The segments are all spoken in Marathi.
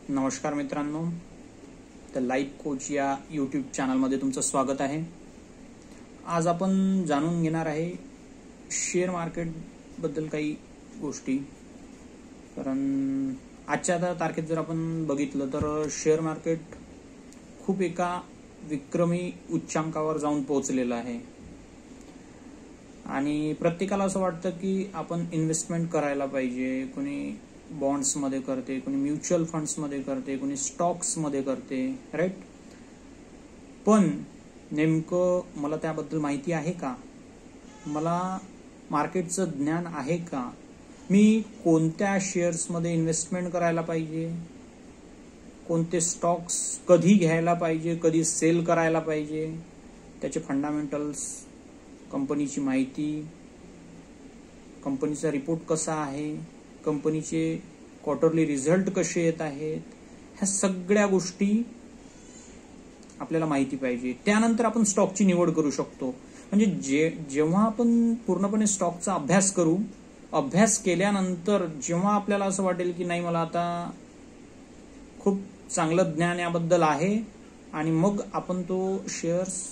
नमस्कार मित्रांनो, द लाईफ कोच या यूट्यूब चॅनलमध्ये तुमचं स्वागत आहे। आज आपण जाणून घेणार आहे शेअर मार्केट बद्दल काही गोष्टी। कारण आजच्या तारखेत जर आपण बघितलं तर शेअर मार्केट खूप एका विक्रमी उच्चांकावर जाऊन पोहोचलेलं आहे आणि प्रत्येकाला असं वाटतं की आपण इन्व्हेस्टमेंट करायला पाहिजे। कोणी बॉन्ड्स मध्ये करते, कोणी म्युच्युअल फंड्स मध्ये करते, कोणी स्टॉक्स मध्ये करते, राईट। पण नेमकं मला त्याबद्दल माहिती आहे का? मला मार्केटचं ज्ञान आहे का? मी कोणत्या शेअर्स मध्ये इन्व्हेस्टमेंट करायला पाहिजे, कोणते स्टॉक्स कधी घ्यायला पाहिजे, कधी सेल करायला पाहिजे, त्याचे फंडामेंटल्स, कंपनीची माहिती, कंपनीचा रिपोर्ट कसा आहे, कंपनीचे क्वार्टरली रिझल्ट कसे येत आहेत, ह्या सगळ्या गोष्टी आपल्याला माहिती पाहिजे। त्यानंतर आपण स्टॉकची निवड करू शकतो। म्हणजे जेव्हा आपण पूर्णपणे स्टॉकचा अभ्यास करू, अभ्यास केल्यानंतर जेव्हा आपल्याला असं वाटेल की नाही मला आता खूप चांगलं ज्ञान याबद्दल आहे, आणि मग आपण तो शेअर्स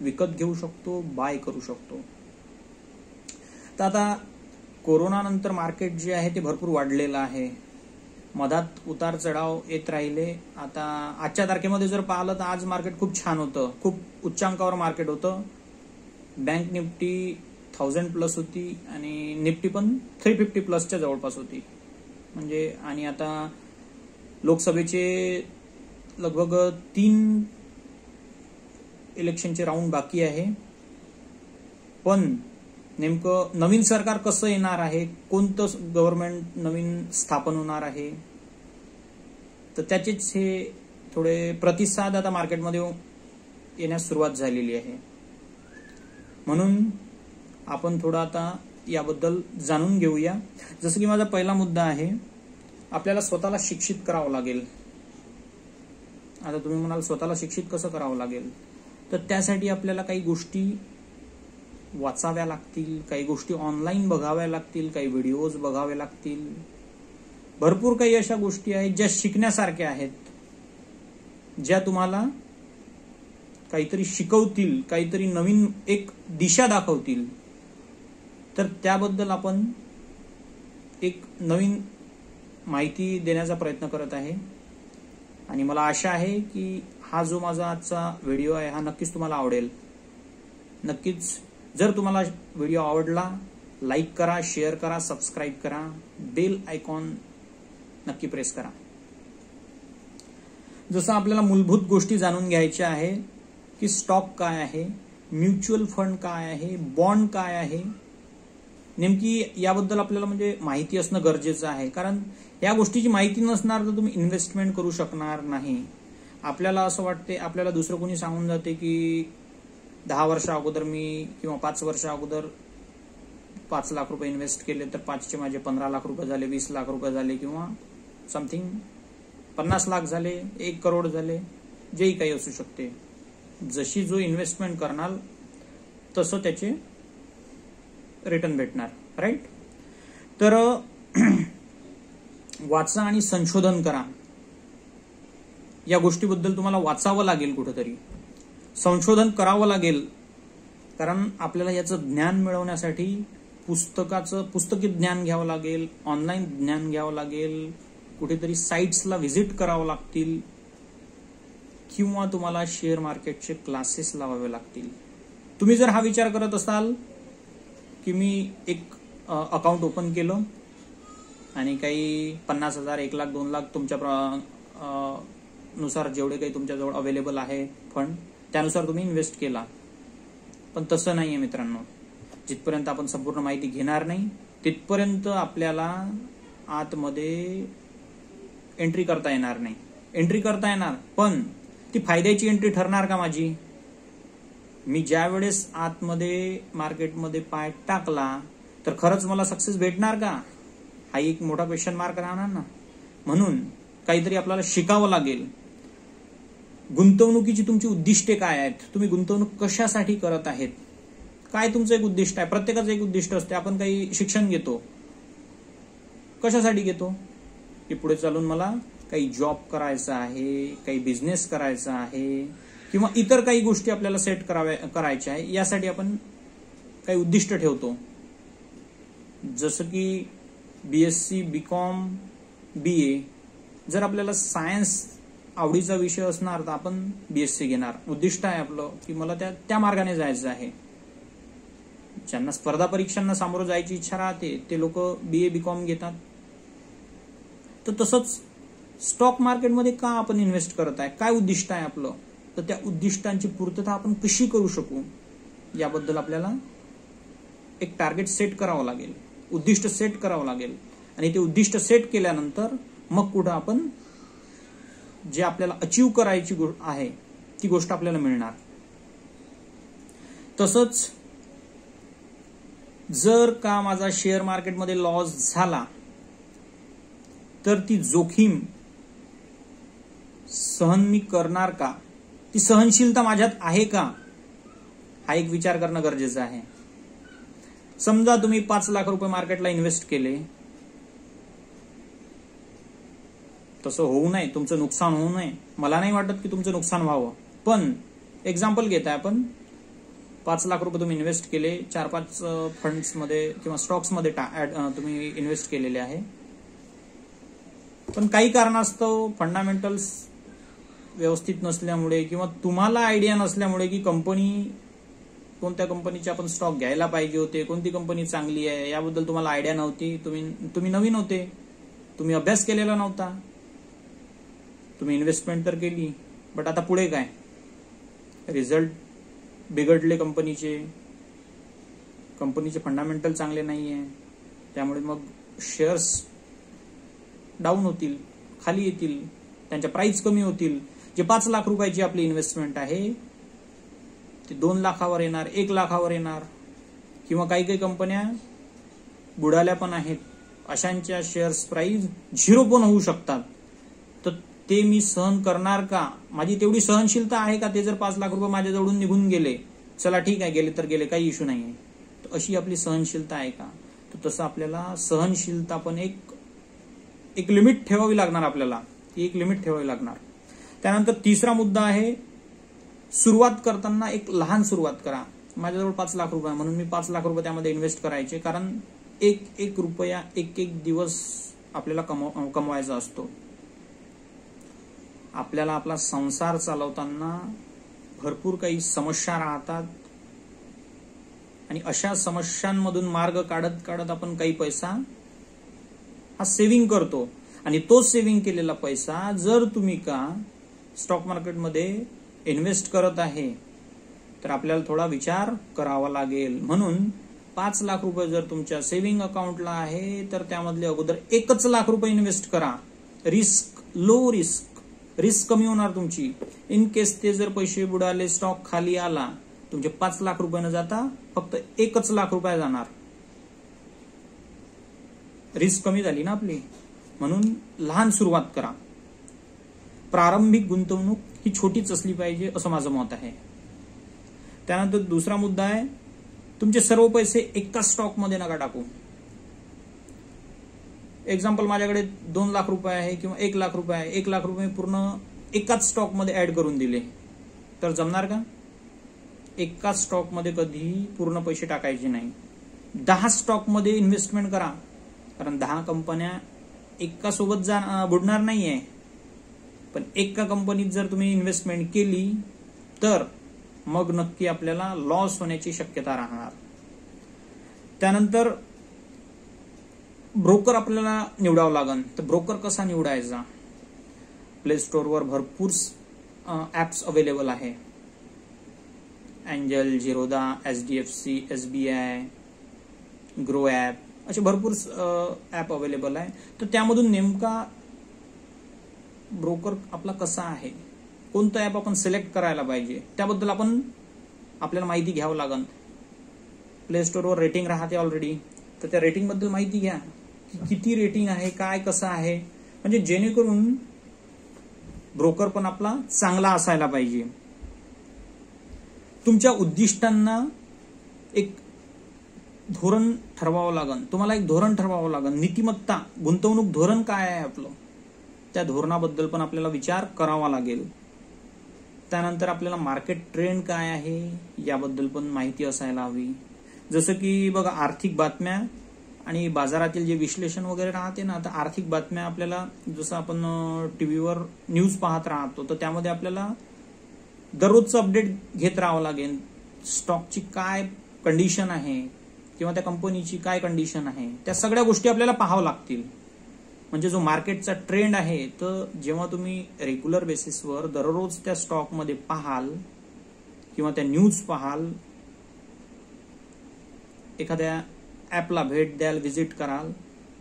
विकत घेऊ शकतो, बाय करू शकतो। तर आता कोरोना नंतर मार्केट जे आहे ते भरपूर वाढलेलं आहे। मधात उतार चढाव येत राहिले। आता आजच्या तारखेमध्ये जर पाहिलं तर आज मार्केट खूप छान होतं, खूप उच्चांकावर मार्केट होतं। बँक निफ्टी 1000 प्लस होती आणि निफ्टी पण 350 प्लसच्या जवळपास होती। म्हणजे आणि आता लोकसभेचे लगभग 3 इलेक्शनचे राऊंड बाकी आहे। पण नेमकं नवीन सरकार कसं येणार आहे, कोणतं गव्हर्नमेंट नवीन स्थापन होणार आहे, तर त्याचेच हे थोडे प्रतिसाद आता मार्केटमध्ये येण्यास सुरुवात झालेली आहे। म्हणून आपण थोडं आता याबद्दल जाणून घेऊया। जसं की माझा पहिला मुद्दा आहे, आपल्याला स्वतःला शिक्षित करावं लागेल। आता तुम्ही म्हणाल स्वतःला शिक्षित कसं करावं लागेल, तर त्यासाठी आपल्याला काही गोष्टी वाचाव्या लागतील, काही गोष्टी ऑनलाईन बघाव्या लागतील, काही व्हिडिओज बघावे लागतील। भरपूर काही अशा गोष्टी आहेत ज्या शिकण्यासारख्या आहेत, ज्या तुम्हाला काहीतरी शिकवतील, काहीतरी नवीन एक दिशा दाखवतील। तर त्याबद्दल आपण एक नवीन माहिती देण्याचा प्रयत्न करत आहे आणि मला आशा आहे की हा जो माझा आजचा व्हिडिओ आहे हा नक्कीच तुम्हाला आवडेल। नक्कीच जर तुम्हाला व्हिडिओ आवडला, लाईक करा, शेअर करा, सबस्क्राईब करा, बेल आयकॉन नक्की प्रेस करा। जसं आपल्याला मूलभूत गोष्टी जाणून घ्यायच्या आहे की स्टॉक काय आहे, म्युच्युअल फंड काय आहे, बॉन्ड काय आहे, नेमकी याबद्दल आपल्याला म्हणजे माहिती असणं गरजेचं आहे। कारण या गोष्टीची माहिती नसणार तर तुम्ही इन्व्हेस्टमेंट करू शकणार नाही। आपल्याला असं वाटते, आपल्याला दुसरं कोणी सांगून जाते की 10 वर्षा अगोदर मी किंवा 5 वर्षा अगोदर 5 लाख रुपये इन्व्हेस्ट केले तर 5चे माझे 15 लाख रुपये झाले, 20 लाख रुपये झाले, किंवा समथिंग 50 लाख झाले, 1 करोड झाले, जेही काही असू शकते। जशी जो इन्व्हेस्टमेंट करणार तसं त्याचे रिटर्न भेटणार, राईट। तर वाचा आणि संशोधन करा। या गोष्टीबद्दल तुम्हाला वाचावं लागेल, कुठेतरी संशोधन करावं लागेल। कारण आपल्याला याचं ज्ञान मिळवण्यासाठी पुस्तकी ज्ञान घ्यावं लागेल, ऑनलाईन ज्ञान घ्यावं लागेल, कुठेतरी साईट्सला व्हिजिट करावं लागतील, किंवा तुम्हाला शेअर मार्केटचे क्लासेस लावावे लागतील। तुम्ही जर हा विचार करत असाल की मी एक अकाउंट ओपन केलं आणि काही 50,000, 1 लाख, 2 लाख तुमच्या नुसार जेवढे काही तुमच्याजवळ अवेलेबल आहे फंड, त्यानुसार तुम्ही इन्व्हेस्ट केला, पण तसं नाहीये मित्रांनो। जिथपर्यंत आपण संपूर्ण माहिती घेणार नाही तिथपर्यंत आपल्याला आतमध्ये एंट्री करता येणार नाही। एंट्री करता येणार, पण ती फायद्याची एंट्री ठरणार का माझी? मी ज्या वेळेस आतमध्ये मार्केटमध्ये पाय टाकला तर खरंच मला सक्सेस भेटणार का? हा एक मोठा क्वेश्चन मार्क राहणार ना। म्हणून काहीतरी आपल्याला शिकावं लागेल। गुंतवणुकीची तुमची उद्दिष्टे काय आहेत, तुम्ही गुंतवणूक कशासाठी करत आहेत, काय तुमचं एक उद्दिष्ट आहे? प्रत्येकाचं एक उद्दिष्ट असते। आपण काही शिक्षण घेतो, कशासाठी घेतो? की पुढे चालून मला काही जॉब करायचा आहे, काही बिझनेस करायचा आहे, किंवा इतर काही गोष्टी आपल्याला सेट करायच्या आहे, यासाठी आपण काही उद्दिष्ट ठेवतो. जसं की BSc, BCom, BA. जर आपल्याला सायन्स आवडीचा विषय असणार तर आपण BSc घेणार. उद्दिष्ट आहे आपलं की मला त्या मार्गाने जायचं आहे. ज्यांना स्पर्धा परीक्षांना सामोरं जायची इच्छा राहते ते लोक BA, BCom घेतात. तर तसंच स्टॉक मार्केटमध्ये का आपण इन्व्हेस्ट करत आहे, काय उद्दिष्ट आहे आपलं, तर त्या उद्दिष्टांची पूर्तता आपण कशी करू शकू याबद्दल आपल्याला एक टार्गेट सेट करावं लागेल, उद्दिष्ट सेट करावं लागेल. आणि ते उद्दिष्ट सेट केल्यानंतर मग कुठं आपण जे आपल्याला अचीव करायची आहे ती गोष्ट आपल्याला मिळणार. तसंच जर का माझा शेअर मार्केटमध्ये लॉस झाला तर ती जोखीम सहन मी करणार का, ती सहनशीलता माझ्यात आहे का, हा एक विचार करणं गरजेचं आहे. समजा तुम्ही 5 लाख रुपये मार्केटला इन्व्हेस्ट केले, तसं होऊ नये, तुमचं नुकसान होऊ नये. मला नाही वाटत की तुमचं नुकसान व्हावं, पण एक्झाम्पल घेत आहे आपण. 5 लाख रुपये तुम्ही इन्व्हेस्ट केले, 4-5 फंड्समध्ये किंवा स्टॉक्समध्ये तुम्ही इन्व्हेस्ट केलेले आहे. पण काही कारणास्तव फंडामेंटल्स व्यवस्थित नसल्यामुळे किंवा तुम्हाला आयडिया नसल्यामुळे की कोणत्या कंपनीचे आपण स्टॉक घ्यायला पाहिजे होते, कोणती कंपनी चांगली आहे याबद्दल तुम्हाला आयडिया नव्हती. तुम्ही नवीन होते, तुम्ही अभ्यास केलेला नव्हता, तुम्ही इन्व्हेस्टमेंट तर केली, बट आता पुढे काय, रिझल्ट बिघडले, कंपनीचे फंडामेंटल चांगले नाहीये, त्यामुळे मग शेअर्स डाऊन होतील, खाली येतील, त्यांच्या प्राइस कमी होतील. जे 5 लाख रुपयाची आपली इन्व्हेस्टमेंट आहे ते 2 लाखावर येणार, 1 लाखावर येणार, किंवा काही कंपन्या बुडाल्या पण आहेत, अशांच्या शेअर्स प्राइस 0 पण होऊ शकतात. तर ते मी सहन करणार का, माझी तेवढी सहनशीलता आहे का? ते जर 5 लाख रुपये माझ्याजवळून निघून गेले, चला ठीक आहे, गेले तर गेले, काही इश्यू नाहीये, तर अशी आपली सहनशीलता आहे का? तर तसं आपल्याला सहनशीलता पण एक लिमिट ठेवावी लागणार, आपल्याला ती एक लिमिट ठेवावी लागणार. त्यानंतर तिसरा मुद्दा आहे, सुरुवात करताना एक लहान सुरुवात करा. माझ्याजवळ 5 लाख रुपये म्हणून मी 5 लाख रुपये त्यामध्ये इन्व्हेस्ट करायचे, कारण एक रुपया एक दिवस आपल्याला कमवायचा असतो. आपल्याला आपला संसार चालवताना भरपूर काही समस्या राहतात आणि अशा समस्यांमधून मार्ग काढत काढत आपण काही पैसा हा सेव्हिंग करतो. आणि तो सेव्हिंग केलेला पैसा जर तुम्ही का स्टॉक मार्केटमध्ये इन्व्हेस्ट करत आहे तर आपल्याला थोडा विचार करावा लागेल. म्हणून 5 लाख रुपये जर तुमच्या सेव्हिंग अकाउंटला आहे तर त्यामधले अगोदर 1 लाख रुपये इन्व्हेस्ट करा. लो रिस्क कमी होणार तुमची. इन केस ते जर पैसे बुडाले, स्टॉक खाली आला, तुमचे 5 लाख रुपये न जाता फक्त 1 लाख रुपये जाणार. रिस्क कमी झाली ना आपली. म्हणून लहान सुरुवात करा. प्रारंभिक गुंतवणूक ही छोटीच असली पाहिजे असं माझं मत आहे. त्यानंतर दुसरा मुद्दा आहे, तुमचे सर्व पैसे एकाच स्टॉकमध्ये नका टाकू. एक्झाम्पल, माझ्याकडे 2 लाख रुपये आहे किंवा 1 लाख रुपये आहे, 1 लाख रुपये पूर्ण एकाच स्टॉकमध्ये ऍड करून दिले तर जमणार का? एकाच स्टॉकमध्ये कधीही पूर्ण पैसे टाकायचे नाही. 10 स्टॉकमध्ये इन्व्हेस्टमेंट करा, कारण 10 कंपन्या एका सोबत बुडणार नाहीये. पण एका कंपनीत जर तुम्ही इन्व्हेस्टमेंट केली तर मग नक्की आपल्याला लॉस होण्याची शक्यता राहणार. त्यानंतर ब्रोकर आपल्याला निवडावं लागेल. तर ब्रोकर कसा निवडायचा? प्ले स्टोअरवर भरपूर ऍप्स अवेलेबल आहे. Angel, Zerodha, HDFC, SBI, grow app, असे भरपूर ऍप अवेलेबल आहे. तर त्यामधून नेमका ब्रोकर आपला कसा आहे, कोणतं ऍप आपण सिलेक्ट करायला पाहिजे, त्याबद्दल आपल्याला माहिती घ्यावं लागेल. प्ले स्टोअरवर रेटिंग राहते ऑलरेडी, तर त्या रेटिंग बद्दल माहिती घ्या की किती रेटिंग आहे, काय कसं आहे, म्हणजे जेणेकरून ब्रोकर पण आपला चांगला असायला पाहिजे. तुमच्या उद्दिष्टांना एक धोरण ठरवावं लागेल. तुम्हाला एक धोरण ठरवावं लागेल. नीतिमत्ता, गुंतवणूक धोरण काय आहे आपलं, त्या धोरणाबद्दल पण आपल्याला विचार करावा लागेल. त्यानंतर आपल्याला मार्केट ट्रेंड काय आहे याबद्दल पण माहिती असायला हवी. जसं की बघा, आर्थिक बातम्या आणि बाजारातील जे विश्लेषण वगैरे राहते ना, तर आर्थिक बातम्या आपल्याला जसं आपण टीव्हीवर न्यूज पाहत राहतो, तर त्यामध्ये आपल्याला दररोजचं अपडेट घेत राहावं लागेल. स्टॉकची काय कंडिशन आहे किंवा त्या कंपनीची काय कंडिशन आहे, त्या सगळ्या गोष्टी आपल्याला पाहावं लागतील. म्हणजे जो मार्केटचा ट्रेंड आहे, तर जेव्हा तुम्ही रेग्युलर बेसिसवर दररोज त्या स्टॉकमध्ये पाहाल किंवा त्या न्यूज पाहाल, एखाद्या ॲपला भेट द्याल, व्हिजिट कराल,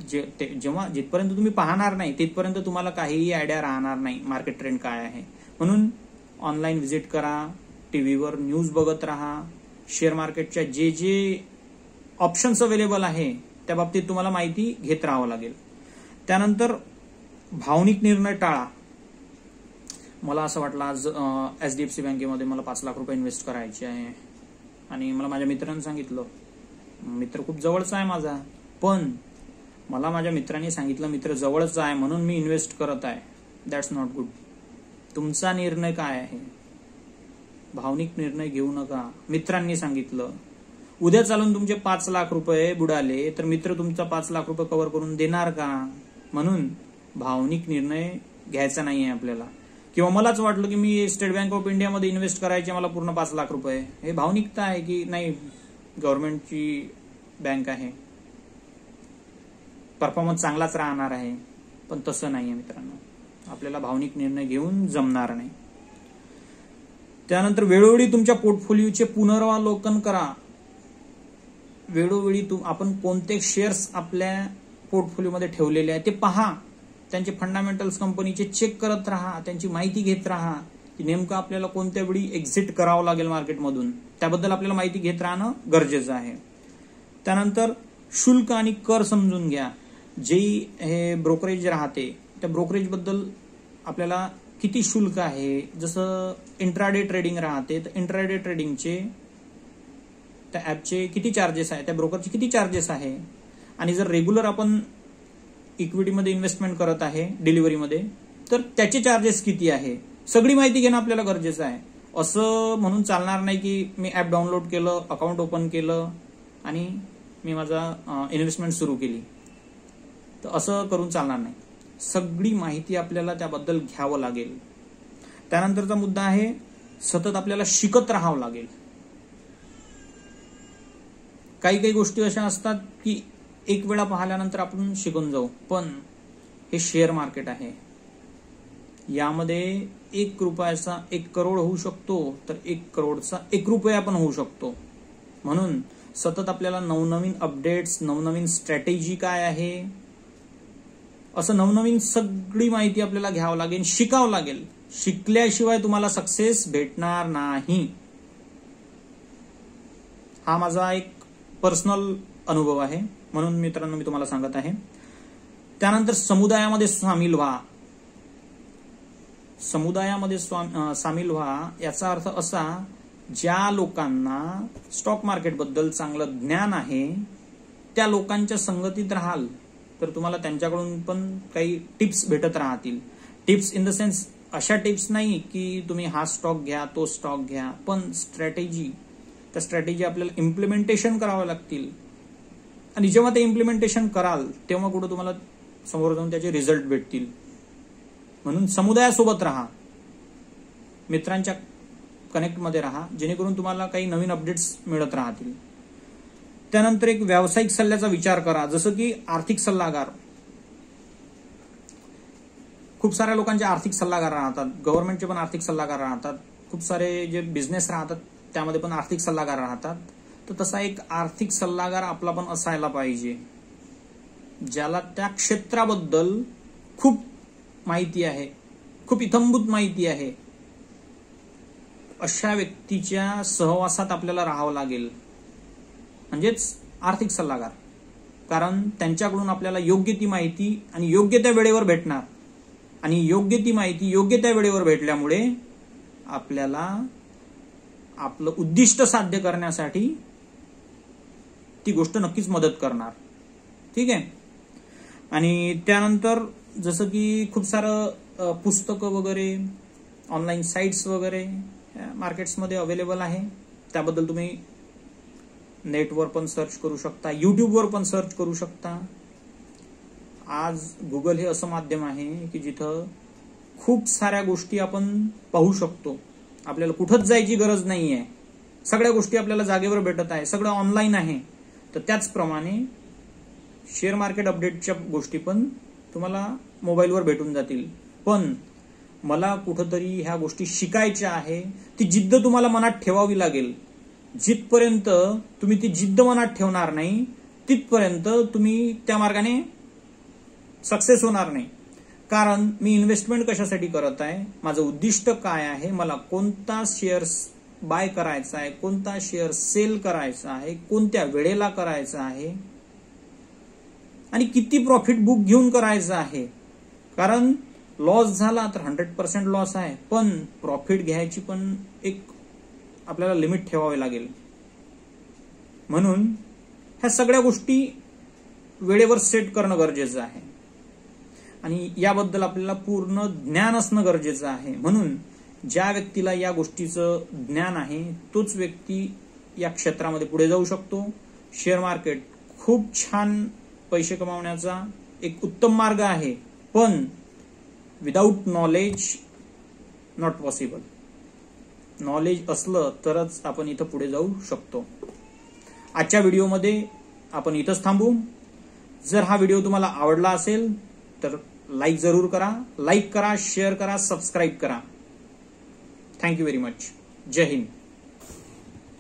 जेव्हा जिथपर्यंत तुम्ही पाहणार नाही तिथपर्यंत तुम्हाला काहीही आयडिया राहणार नाही मार्केट ट्रेंड काय आहे. म्हणून ऑनलाईन व्हिजिट करा, टीव्हीवर न्यूज बघत राहा, शेअर मार्केटच्या जे जे ऑप्शन्स अवेलेबल आहे त्या बाबतीत तुम्हाला माहिती घेत राहावं लागेल. त्यानंतर भावनिक निर्णय टाळा. मला असं वाटलं आज HDFC बँकेमध्ये मला 5 लाख रुपये इन्व्हेस्ट करायचे आहे आणि मला माझ्या मित्रांनी सांगितलं, मित्र खूप जवळचा आहे माझा, पण मला माझ्या मित्रांनी सांगितलं मित्र जवळचा आहे म्हणून मी इन्व्हेस्ट करत आहे. That's not good. तुमचा निर्णय काय आहे? भावनिक निर्णय घेऊ नका. मित्रांनी सांगितलं, उद्या चालून तुमचे 5 लाख रुपये बुडाले तर मित्र तुमचा 5 लाख रुपये कव्हर करून देणार का? म्हणून भावनिक निर्णय घ्यायचा नाहीये आपल्याला. किंवा मलाच वाटलं की मी स्टेट बँक ऑफ इंडियामध्ये इन्व्हेस्ट करायचे, मला पूर्ण 5 लाख रुपये, हे भावनिकता आहे की नाही, गव्हर्नमेंटची बँक आहे, परफॉर्मन्स चांगलाच राहणार आहे. पण तसं नाहीये मित्रांनो, आपल्याला भावनिक निर्णय घेऊन जमणार नाही. त्यानंतर वेळोवेळी तुमच्या पोर्टफोलिओचे पुनरावलोकन करा. वेळोवेळी आपण कोणते शेअर्स आपल्या पोर्टफोलिओमध्ये ठेवलेले आहेत ते पहा, त्यांचे फंडामेंटल्स कंपनीचे चेक करत राहा, त्यांची माहिती घेत राहा की नेमकं आपल्याला कोणत्या वेळी एक्झिट करावं लागेल मार्केटमधून, त्याबद्दल आपल्याला माहिती घेत राहणं गरजेचं आहे. त्यानंतर शुल्क आणि कर समजून घ्या. जे हे ब्रोकरेज राहते त्या ब्रोकरेज बद्दल आपल्याला किती शुल्क आहे. जसं इंट्राडे ट्रेडिंग राहते, तर इंट्राडे ट्रेडिंगचे त्या ॲपचे किती चार्जेस आहे, त्या ब्रोकरचे किती चार्जेस आहे, आणि जर रेग्युलर आपण इक्विटीमध्ये इन्व्हेस्टमेंट करत आहे डिलिव्हरीमध्ये, तर त्याचे चार्जेस किती आहे, सगळी माहिती घेणं आपल्याला गरजेचं आहे. असं म्हणून चालणार नाही की मी ॲप डाउनलोड केलं, अकाउंट ओपन केलं आणि मी माझा इन्व्हेस्टमेंट सुरू केली, तर असं करून चालणार नाही. सगळी माहिती आपल्याला त्याबद्दल घ्यावं लागेल. त्यानंतरचा मुद्दा आहे, सतत आपल्याला शिकत राहावं लागेल. काही गोष्टी अशा असतात की एक वेळा पाहिल्यानंतर आपण शिकून जाऊ, पण हे शेअर मार्केट आहे, यामध्ये 1 रुपयाचा 1 करोड होऊ शकतो, तर 1 करोडचा 1 रुपया पण होऊ शकतो. म्हणून सतत आपल्याला नवनवीन अपडेट्स, नवनवीन स्ट्रॅटेजी काय आहे, असं नवनवीन सगळी माहिती आपल्याला घ्यावं लागेल, शिकावं लागेल. शिकल्याशिवाय तुम्हाला सक्सेस भेटणार नाही. हा माझा एक पर्सनल अनुभव आहे, म्हणून मित्रांनो मी तुम्हाला सांगत आहे. त्यानंतर समुदायामध्ये सामील व्हा. समुदायामध्ये सामील व्हा याचा अर्थ असा, ज्या लोकांना स्टॉक मार्केटबद्दल चांगलं ज्ञान आहे त्या लोकांच्या संगतीत राहाल तर तुम्हाला त्यांच्याकडून पण काही टिप्स भेटत राहतील. टिप्स इन द सेन्स अशा टिप्स नाही की तुम्ही हा स्टॉक घ्या, तो स्टॉक घ्या, पण स्ट्रॅटेजी, त्या स्ट्रॅटेजी आपल्याला इम्प्लिमेंटेशन करावं लागतील. आणि जेव्हा ते इम्प्लिमेंटेशन कराल तेव्हा कुठं तुम्हाला समोर जाऊन त्याचे रिझल्ट भेटतील. म्हणून समुदायासोबत राहा, मित्रांच्या कनेक्टमध्ये राहा, जेणेकरून तुम्हाला काही नवीन अपडेट्स मिळत राहतील. त्यानंतर एक व्यावसायिक सल्ल्याचा विचार करा, जसं की आर्थिक सल्लागार. खूप साऱ्या लोकांचे आर्थिक सल्लागार राहतात, गव्हर्नमेंटचे पण आर्थिक सल्लागार राहतात, खूप सारे जे बिझनेस राहतात त्यामध्ये पण आर्थिक सल्लागार राहतात. तर तसा एक आर्थिक सल्लागार आपला पण असायला पाहिजे, ज्याला त्या क्षेत्राबद्दल खूप माहिती आहे, खूप इत्थंभूत माहिती आहे. अशा व्यक्तीच्या सहवासात आपल्याला राहावं लागेल, म्हणजेच आर्थिक सल्लागार. कारण त्यांच्याकडून आपल्याला योग्य ती माहिती आणि योग्य त्या वेळेवर भेटणार, आणि योग्य ती माहिती योग्य त्या वेळेवर भेटल्यामुळे आपल्याला आपलं उद्दिष्ट साध्य करण्यासाठी ती गोष्ट नक्कीच मदत करणार. ठीक आहे. आणि त्यानंतर जसं की खूप सारं पुस्तकं वगैरे, ऑनलाईन साईट्स वगैरे मार्केट्समध्ये अवेलेबल आहे. त्याबद्दल तुम्ही नेटवर पण सर्च करू शकता, युट्यूबवर पण सर्च करू शकता. आज गुगल हे असं माध्यम आहे की जिथं खूप साऱ्या गोष्टी आपण पाहू शकतो. आपल्याला कुठंच जायची गरज नाहीये, सगळ्या गोष्टी आपल्याला जागेवर भेटत आहे, सगळं ऑनलाईन आहे. तर त्याचप्रमाणे शेअर मार्केट अपडेटच्या गोष्टी पण तुम्हाला मोबाईलवर भेटून जातील. पण मला कुठंतरी ह्या गोष्टी शिकायच्या आहे, ती जिद्द तुम्हाला मनात ठेवावी लागेल. जिथपर्यंत तुम्ही ती जिद्द मनात ठेवणार नाही तिथपर्यंत तुम्ही त्या मार्गाने सक्सेस होणार नाही. कारण मी इन्व्हेस्टमेंट कशासाठी करत आहे, माझं उद्दिष्ट काय आहे, मला कोणता शेअर बाय करायचा आहे, कोणता शेअर सेल करायचा आहे, कोणत्या वेळेला करायचा आहे आणि किती प्रॉफिट बुक घेऊन करायचं आहे. कारण लॉस झाला तर 100% लॉस आहे, पण प्रॉफिट घ्यायची पण एक आपल्याला लिमिट ठेवावी लागेल. म्हणून ह्या सगळ्या गोष्टी वेळेवर सेट करणं गरजेचं आहे आणि याबद्दल आपल्याला पूर्ण ज्ञान असणं गरजेचं आहे. म्हणून ज्या व्यक्तीला या गोष्टीचं ज्ञान आहे तोच व्यक्ती या क्षेत्रामध्ये पुढे जाऊ शकतो. शेअर मार्केट खूप छान पैसे कमावण्याचा एक उत्तम मार्ग आहे, पण without knowledge not possible. Knowledge असलं तरच आपण इथं पुढे जाऊ शकतो. आजच्या व्हिडिओमध्ये आपण इथंच थांबू. जर हा व्हिडिओ तुम्हाला आवडला असेल तर लाईक जरूर करा, शेअर करा, सबस्क्राईब करा. Thank you very much. जय हिंद.